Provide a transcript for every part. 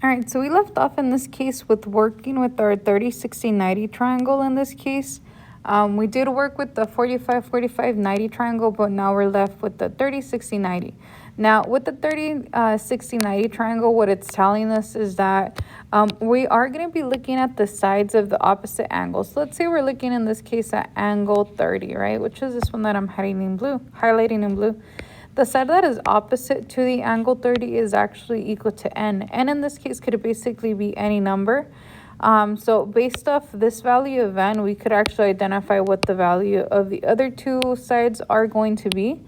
All right, so we left off in this case with working with our 30, 60, 90 triangle in this case. We did work with the 45, 45, 90 triangle, but now we're left with the 30, 60, 90. Now, with the 30, 60, 90 triangle, what it's telling us is that we are going to be looking at the sides of the opposite angles. So let's say we're looking in this case at angle 30, right, which is this one that I'm highlighting in blue. The side that is opposite to the angle 30 is actually equal to n. N in this case could basically be any number. So based off this value of n, we could actually identify what the value of the other two sides are going to be.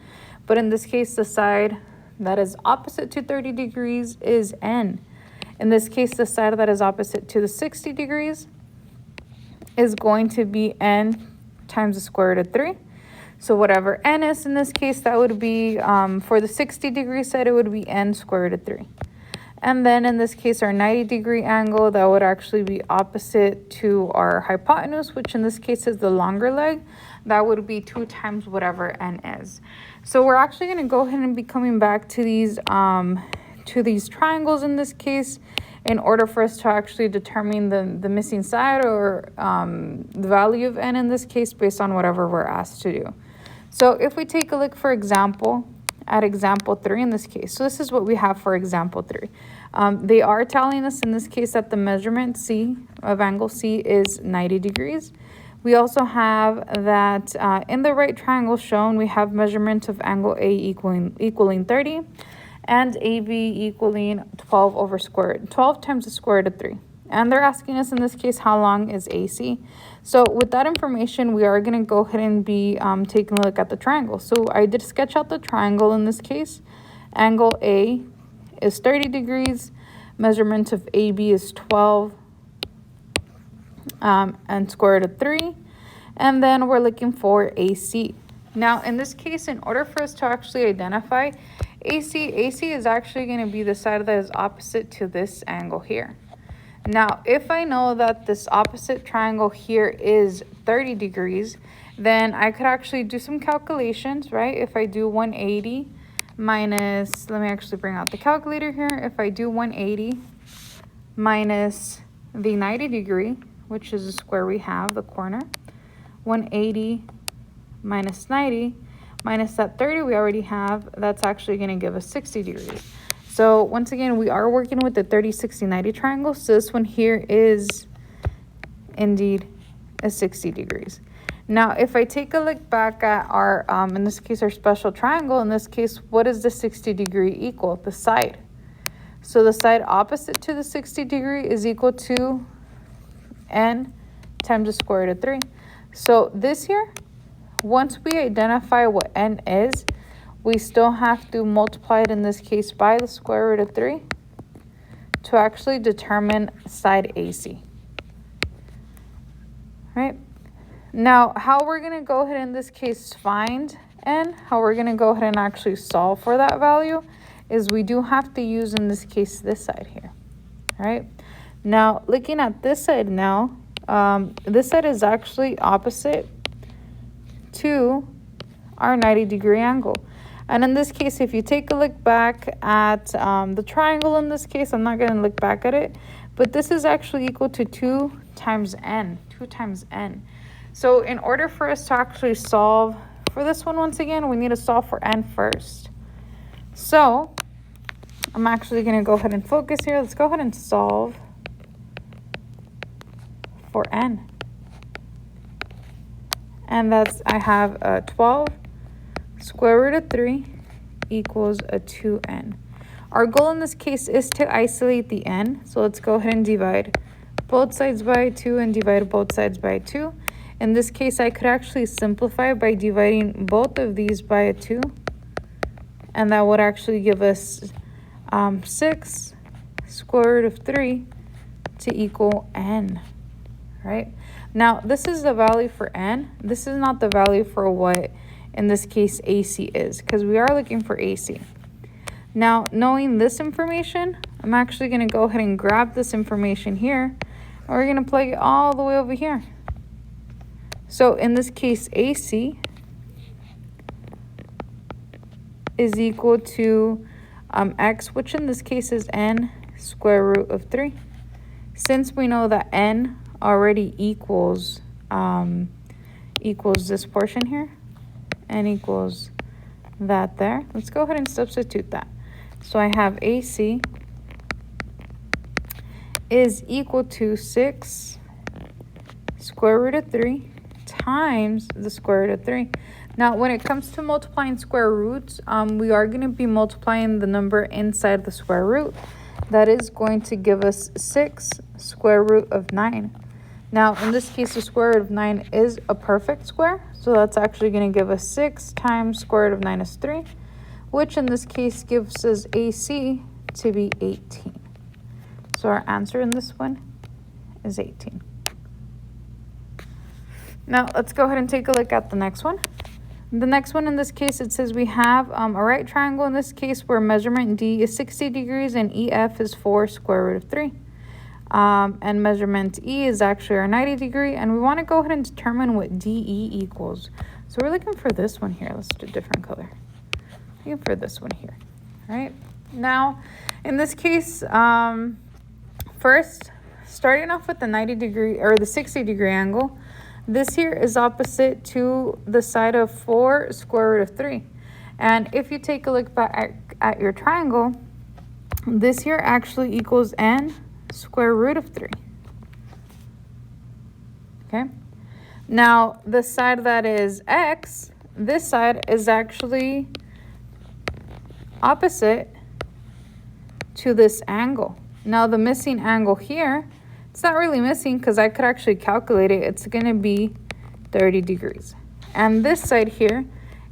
But in this case, the side that is opposite to 30 degrees is n. In this case, the side that is opposite to the 60 degrees is going to be n times the square root of 3. So whatever n is in this case, that would be, for the 60-degree side, it would be n square root of 3. And then in this case, our 90-degree angle, that would actually be opposite to our hypotenuse, which in this case is the longer leg. That would be 2 times whatever n is. So we're actually going to go ahead and be coming back to these triangles in this case in order for us to actually determine the missing side or the value of n in this case based on whatever we're asked to do. So if we take a look, for example, at example 3 in this case. So this is what we have for example 3. They are telling us in this case that the measurement C of angle C is 90 degrees. We also have that in the right triangle shown, we have measurement of angle A equaling 30 and AB equaling 12 times the square root of 3. And they're asking us in this case, how long is AC? So with that information, we are going to go ahead and be taking a look at the triangle. So I did sketch out the triangle in this case. Angle A is 30 degrees. Measurement of AB is 12 and square root of 3. And then we're looking for AC. Now, in this case, in order for us to actually identify AC is actually going to be the side that is opposite to this angle here. Now, if I know that this opposite triangle here is 30 degrees, then I could actually do some calculations, right? If I do 180 minus, let me actually bring out the calculator here. If I do 180 minus the 90 degree, which is the square we have, the corner, 180 minus 90 minus that 30 we already have, that's actually going to give us 60 degrees. So once again, we are working with the 30, 60, 90 triangle. So this one here is indeed a 60 degrees. Now, if I take a look back at our, in this case, our special triangle, in this case, what is the 60 degree equal? The side. So the side opposite to the 60 degree is equal to n times the square root of 3. So this here, once we identify what n is, we still have to multiply it in this case by the square root of 3 to actually determine side AC. Right? Now, how we're going to go ahead in this case find n, how we're going to go ahead and actually solve for that value is we do have to use in this case this side here. All right? Now, looking at this side now, this side is actually opposite to our 90 degree angle. And in this case, if you take a look back at the triangle in this case, I'm not going to look back at it, but this is actually equal to 2 times n, 2 times n. So in order for us to actually solve for this one, once again, we need to solve for n first. So I'm actually going to go ahead and focus here. Let's go ahead and solve for n. And that's, I have 12 square root of 3 equals a 2n. Our goal in this case is to isolate the n. So let's go ahead and divide both sides by 2 and divide both sides by 2. In this case, I could actually simplify by dividing both of these by a 2. And that would actually give us 6 square root of 3 to equal n, right? Now, this is the value for n. This is not the value for what, in this case, AC is, because we are looking for AC. Now, knowing this information, I'm actually going to go ahead and grab this information here, and we're going to plug it all the way over here. So in this case, AC is equal to x, which in this case is n square root of 3. Since we know that n already equals this portion here, n equals that there, let's go ahead and substitute that. So I have AC is equal to 6 square root of 3 times the square root of 3. Now, when it comes to multiplying square roots, we are going to be multiplying the number inside the square root. That is going to give us 6 square root of 9. Now, in this case, the square root of 9 is a perfect square. So that's actually going to give us 6 times square root of 9 is 3, which in this case gives us AC to be 18. So our answer in this one is 18. Now, let's go ahead and take a look at the next one. The next one in this case, it says we have a right triangle in this case where measurement D is 60 degrees and EF is 4 square root of 3. And measurement E is actually our 90 degree. And we want to go ahead and determine what DE equals. So we're looking for this one here. Let's do a different color. Looking for this one here. All right. Now, in this case, first, starting off with the 90 degree or the 60 degree angle, this here is opposite to the side of 4 square root of 3. And if you take a look back at your triangle, this here actually equals n square root of 3. Okay. Now, the side that is x, this side is actually opposite to this angle. Now, the missing angle here, it's not really missing because I could actually calculate it. It's going to be 30 degrees. And this side here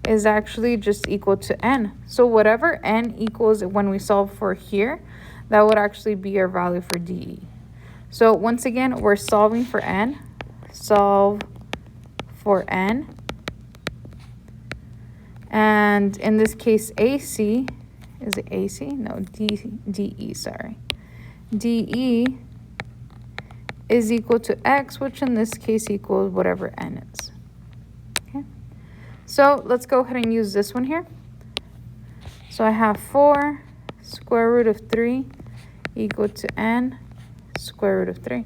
is actually just equal to n. So whatever n equals when we solve for here, that would actually be our value for DE. So once again, we're solving for n. Solve for n. And in this case, AC, is it AC? No, DE, sorry. DE is equal to x, which in this case equals whatever n is. Okay. So let's go ahead and use this one here. So I have 4 square root of 3 equal to n square root of 3.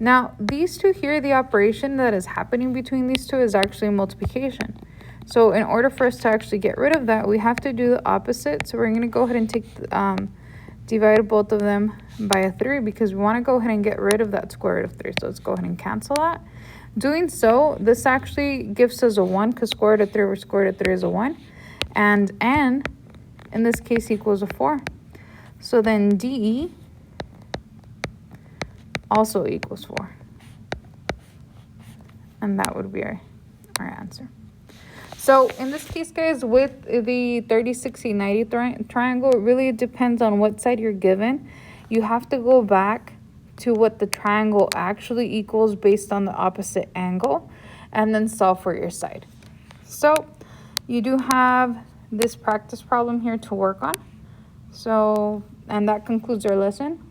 Now, these two here, the operation that is happening between these two is actually multiplication. So in order for us to actually get rid of that, we have to do the opposite. So we're going to go ahead and take divide both of them by a 3 because we want to go ahead and get rid of that square root of 3. So let's go ahead and cancel that. Doing so, this actually gives us a 1 because square root of 3 over square root of 3 is a 1. And n, in this case, equals a 4. So then DE also equals 4. And that would be our answer. So in this case, guys, with the 30, 60, 90 triangle, it really depends on what side you're given. You have to go back to what the triangle actually equals based on the opposite angle and then solve for your side. So you do have this practice problem here to work on. So, and that concludes our lesson.